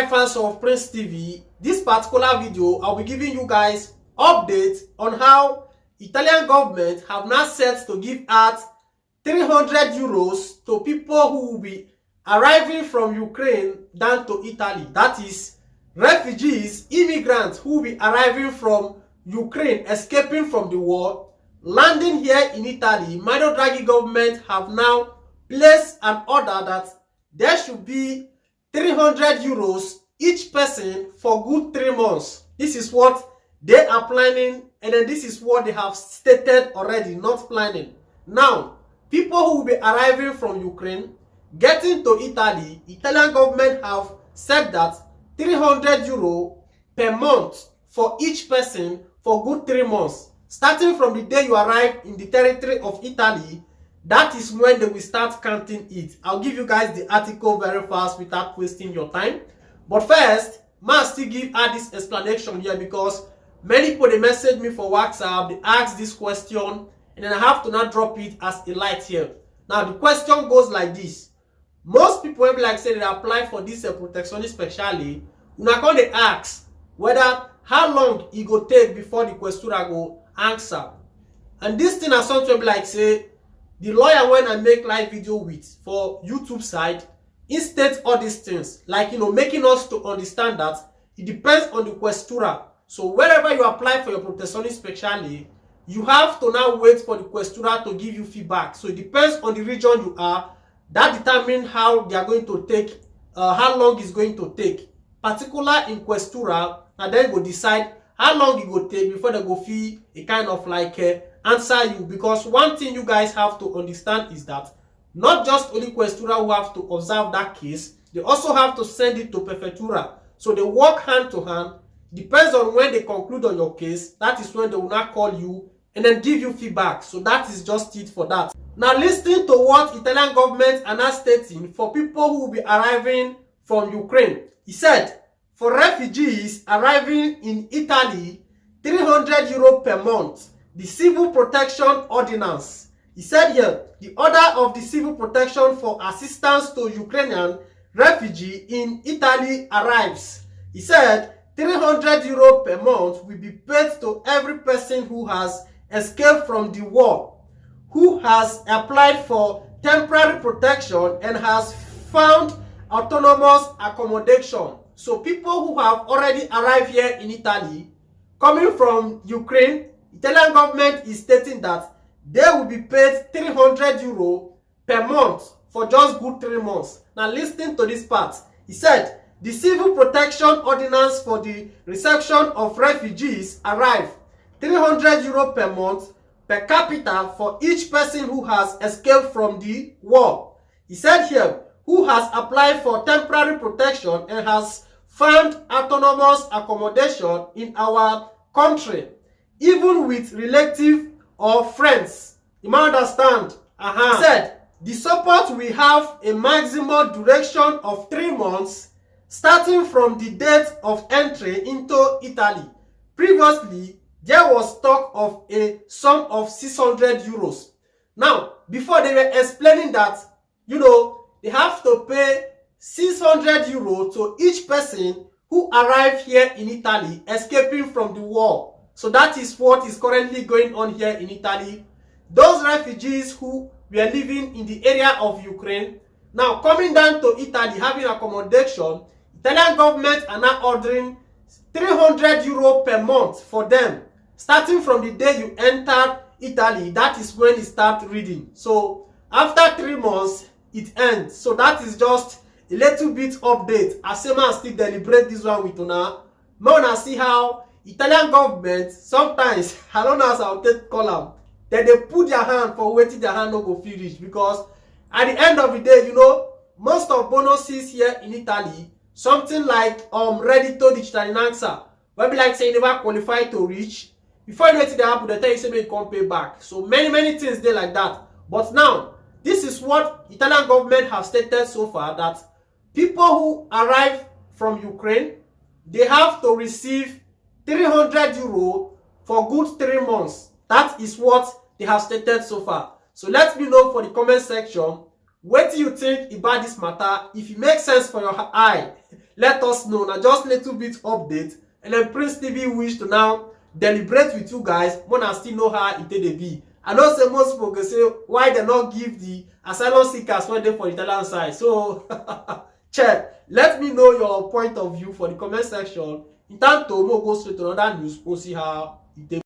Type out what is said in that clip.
Alright fans of Prince TV, this particular video I'll be giving you guys updates on how Italian government have now set to give out 300 euros to people who will be arriving from Ukraine down to Italy. That is refugees, immigrants who will be arriving from Ukraine, escaping from the war, landing here in Italy. Mario Draghi government have now placed an order that there should be 300 euros each person for good 3 months. This is what they are planning, and then this is what they have stated already, not planning. Now, people who will be arriving from Ukraine, getting to Italy, Italian government have said that 300 euro per month for each person for good 3 months. Starting from the day you arrive in the territory of Italy, that is when they will start counting it. I'll give you guys the article very fast without wasting your time. But first, must still give her this explanation here because many people they message me for WhatsApp, they ask this question, and then I have to now drop it as a light here. Now the question goes like this. Most people will be like say they apply for this protection especially. Una come they ask whether how long it go take before the questura go answer. And this thing is something be like say the lawyer when I make live video with for YouTube side, instead all these things, like making us to understand that it depends on the questura. So wherever you apply for your protection especially, you have to now wait for the questura to give you feedback. So it depends on the region you are. That determines how they are going to take, how long it's going to take. Particular in questura, and then go decide how long it will take before they go feel a kind of like answer you. Because one thing you guys have to understand is that not just only questura who have to observe that case, they also have to send it to prefectura. So they work hand to hand. Depends on when they conclude on your case. That is when they will not call you and then give you feedback. So that is just it for that. Now listening to what Italian government are now stating for people who will be arriving from Ukraine. He said, for refugees arriving in Italy, 300 euro per month. The Civil Protection Ordinance. He said here, the order of the Civil Protection for assistance to Ukrainian refugee in Italy arrives. He said, 300 euro per month will be paid to every person who has escaped from the war, who has applied for temporary protection and has found autonomous accommodation. So people who have already arrived here in Italy, coming from Ukraine, Italian government is stating that they will be paid 300 euro per month for just good 3 months. Now listen to this part. He said, the Civil Protection Ordinance for the reception of refugees arrive 300 euro per month per capita for each person who has escaped from the war. He said here, who has applied for temporary protection and has found autonomous accommodation in our country, even with relative or friends. You might understand. He said, the support will have a maximum duration of 3 months starting from the date of entry into Italy. Previously, there was talk of a sum of 600 euros. Now, before they were explaining that, they have to pay 600 euros to each person who arrived here in Italy escaping from the war. So that is what is currently going on here in Italy. Those refugees who were living in the area of Ukraine, now coming down to Italy, having accommodation, Italian government are now ordering 300 euro per month for them. Starting from the day you entered Italy, that is when it starts reading. So after 3 months, it ends. So that is just a little bit update. As I still deliberate this one with una. Now see how Italian government sometimes, I don't know as I'll take column, that they put their hand for waiting their hand no go finish. Because at the end of the day, most of bonuses here in Italy, something like reddito digitalinanza, where be like say you never qualify to reach. Before you know it, they happen, they tell you say you can't pay back. So many things they like that. But now, this is what Italian government have stated so far, that people who arrive from Ukraine, they have to receive 300 euro for good 3 months. That is what they have stated so far. So let me know for the comment section, what do you think about this matter? If it makes sense for your eye, let us know. Now just little bit update, and then Prince TV wish to now deliberate with you guys. Mona still know how it dey be. I know say most people go say why they not give the asylum seekers when they for Italian side. So check. Let me know your point of view for the comment section. In time to go straight to another news. We'll see how it dey.